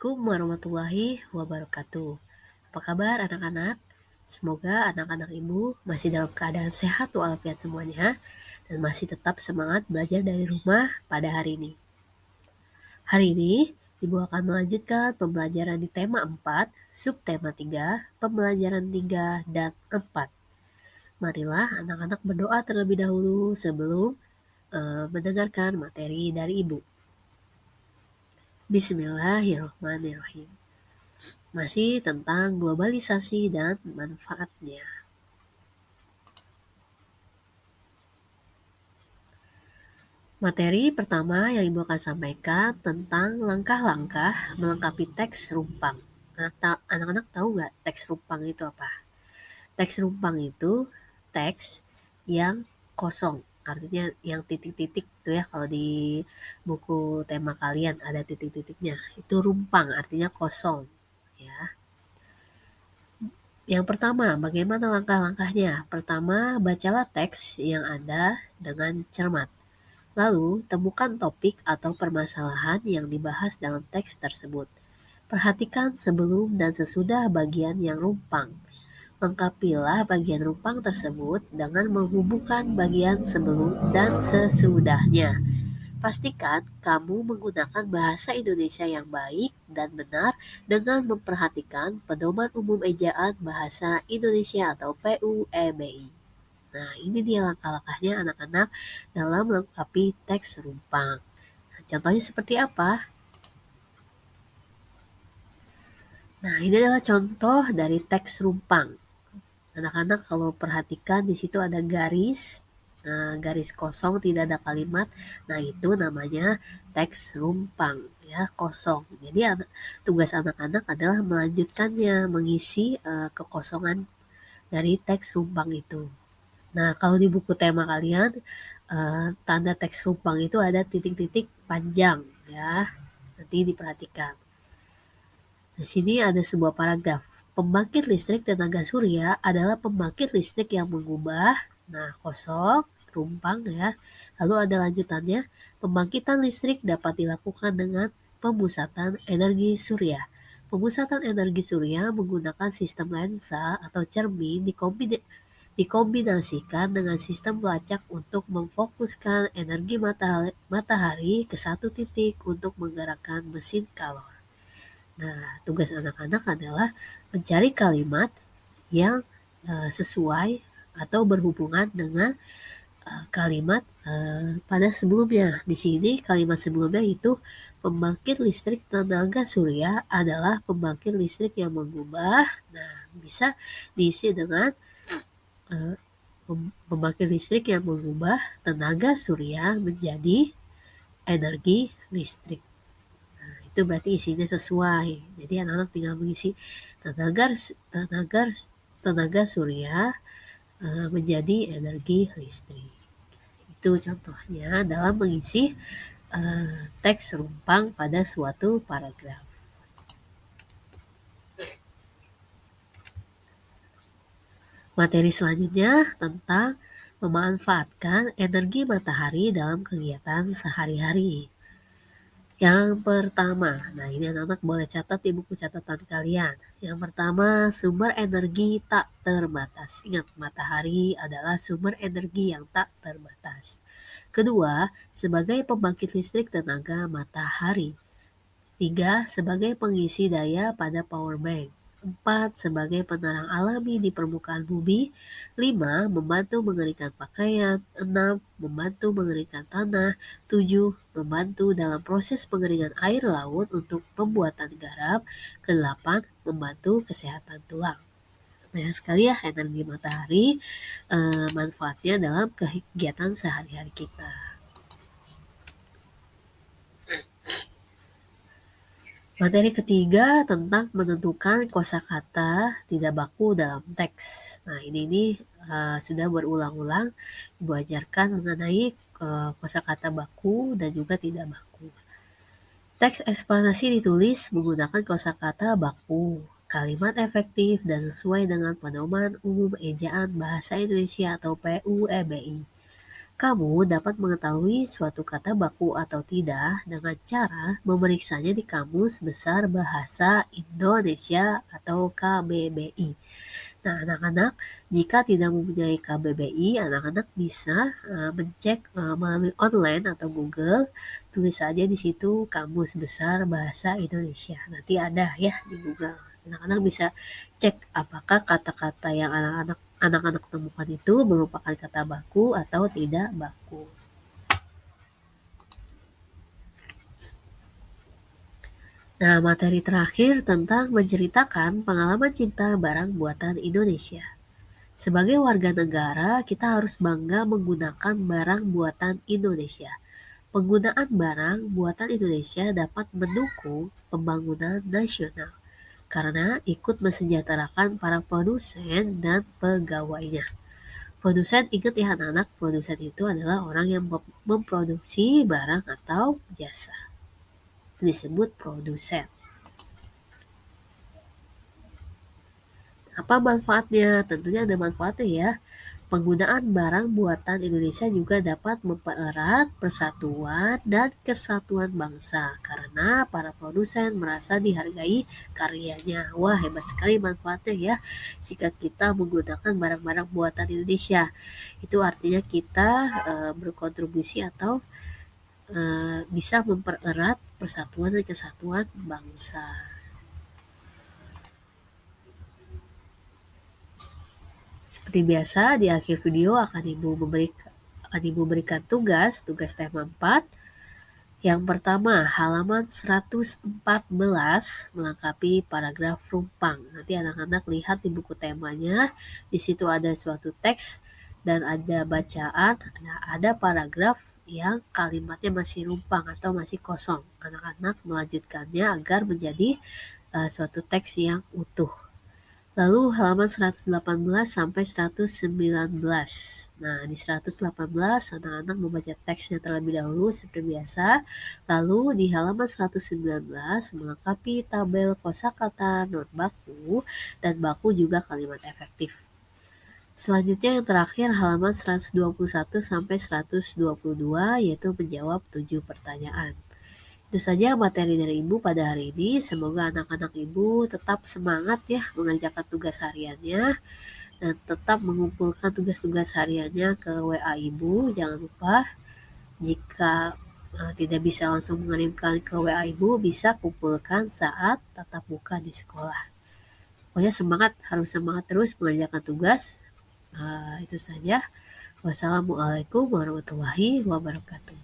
Assalamualaikum warahmatullahi wabarakatuh. Apa kabar anak-anak? Semoga anak-anak ibu masih dalam keadaan sehat walafiat semuanya dan masih tetap semangat belajar dari rumah pada hari ini. Hari ini, ibu akan melanjutkan pembelajaran di tema 4, subtema 3, pembelajaran 3 dan 4. Marilah anak-anak berdoa terlebih dahulu sebelum mendengarkan materi dari ibu. Bismillahirrahmanirrahim. Masih tentang globalisasi dan manfaatnya. Materi pertama yang Ibu akan sampaikan tentang langkah-langkah melengkapi teks rumpang. Anak-anak tahu nggak teks rumpang itu apa? Teks rumpang itu teks yang kosong, artinya yang titik-titik tuh ya, kalau di buku tema kalian ada titik-titiknya. Itu rumpang, artinya kosong. Ya. Yang pertama, bagaimana langkah-langkahnya? Pertama, bacalah teks yang ada dengan cermat. Lalu, temukan topik atau permasalahan yang dibahas dalam teks tersebut. Perhatikan sebelum dan sesudah bagian yang rumpang. Lengkapilah bagian rumpang tersebut dengan menghubungkan bagian sebelum dan sesudahnya. Pastikan kamu menggunakan bahasa Indonesia yang baik dan benar dengan memperhatikan Pedoman Umum Ejaan Bahasa Indonesia atau PUEBI. Nah, ini dia langkah-langkahnya anak-anak dalam melengkapi teks rumpang. Nah, contohnya seperti apa? Nah, ini adalah contoh dari teks rumpang. Anak-anak kalau perhatikan di situ ada garis, garis kosong, tidak ada kalimat. Nah, itu namanya teks rumpang, ya, kosong. Jadi tugas anak-anak adalah melanjutkannya, mengisi kekosongan dari teks rumpang itu. Nah, kalau di buku tema kalian, tanda teks rumpang itu ada titik-titik panjang, ya. Nanti diperhatikan. Di sini ada sebuah paragraf. Pembangkit listrik tenaga surya adalah pembangkit listrik yang mengubah, nah kosong, rumpang ya. Lalu ada lanjutannya, pembangkitan listrik dapat dilakukan dengan pemusatan energi surya. Pemusatan energi surya menggunakan sistem lensa atau cermin dikombinasikan dengan sistem pelacak untuk memfokuskan energi matahari ke satu titik untuk menggerakkan mesin kalor. Nah, tugas anak-anak adalah mencari kalimat yang sesuai atau berhubungan dengan kalimat pada sebelumnya. Di sini kalimat sebelumnya itu pembangkit listrik tenaga surya adalah pembangkit listrik yang mengubah. Nah, bisa diisi dengan pembangkit listrik yang mengubah tenaga surya menjadi energi listrik. Itu berarti isinya sesuai. Jadi anak-anak tinggal mengisi tenaga tenaga tenaga surya menjadi energi listrik. Itu contohnya dalam mengisi teks rumpang pada suatu paragraf. Materi selanjutnya tentang memanfaatkan energi matahari dalam kegiatan sehari-hari. Yang pertama, nah ini anak-anak boleh catat di buku catatan kalian. Yang pertama, sumber energi tak terbatas. Ingat, matahari adalah sumber energi yang tak terbatas. Kedua, sebagai pembangkit listrik tenaga matahari. 3. Sebagai pengisi daya pada power bank. 4. Sebagai penerang alami di permukaan bumi. 5. Membantu mengeringkan pakaian. 6. Membantu mengeringkan tanah. 7. Membantu dalam proses pengeringan air laut untuk pembuatan garam. Ke-8. Membantu kesehatan tulang. Banyak sekali ya energi matahari, manfaatnya dalam kegiatan sehari-hari kita. Materi ketiga tentang menentukan kosakata tidak baku dalam teks. Nah, ini sudah berulang-ulang Ibu ajarkan mengenai kosakata baku dan juga tidak baku. Teks eksplanasi ditulis menggunakan kosakata baku, kalimat efektif dan sesuai dengan Pedoman Umum Ejaan Bahasa Indonesia atau PUEBI. Kamu dapat mengetahui suatu kata baku atau tidak dengan cara memeriksanya di Kamus Besar Bahasa Indonesia atau KBBI. Nah, anak-anak, jika tidak mempunyai KBBI, anak-anak bisa mencek melalui online atau Google, tulis saja di situ Kamus Besar Bahasa Indonesia. Nanti ada ya di Google. Anak-anak bisa cek apakah kata-kata yang anak-anak temukan itu merupakan kata baku atau tidak baku. Nah, materi terakhir tentang menceritakan pengalaman cinta barang buatan Indonesia. Sebagai warga negara, kita harus bangga menggunakan barang buatan Indonesia. Penggunaan barang buatan Indonesia dapat mendukung pembangunan nasional karena ikut mensejahterakan para produsen dan pegawainya. Produsen, ingat ya anak-anak, produsen itu adalah orang yang memproduksi barang atau jasa. Disebut produsen. Apa manfaatnya? Tentunya ada manfaatnya ya. Penggunaan barang buatan Indonesia juga dapat mempererat persatuan dan kesatuan bangsa karena para produsen merasa dihargai karyanya. Wah, hebat sekali manfaatnya ya. Jika kita menggunakan barang-barang buatan Indonesia, itu artinya kita berkontribusi atau bisa mempererat persatuan dan kesatuan bangsa. Seperti biasa, di akhir video akan Ibu berikan tugas tema 4. Yang pertama, halaman 114 melengkapi paragraf rumpang. Nanti anak-anak lihat di buku temanya, di situ ada suatu teks dan ada bacaan, ada paragraf yang kalimatnya masih rumpang atau masih kosong. Anak-anak melanjutkannya agar menjadi suatu teks yang utuh. Lalu halaman 118 sampai 119. Nah, di 118 anak-anak membaca teksnya terlebih dahulu seperti biasa. Lalu di halaman 119 melengkapi tabel kosakata non baku dan baku juga kalimat efektif. Selanjutnya yang terakhir halaman 121 sampai 122 yaitu menjawab 7 pertanyaan. Itu saja materi dari Ibu pada hari ini. Semoga anak-anak Ibu tetap semangat ya mengerjakan tugas hariannya dan tetap mengumpulkan tugas-tugas hariannya ke WA Ibu. Jangan lupa jika tidak bisa langsung mengirimkan ke WA Ibu, bisa kumpulkan saat tatap muka di sekolah. Pokoknya semangat, harus semangat terus mengerjakan tugas. Itu saja. Wassalamualaikum warahmatullahi wabarakatuh.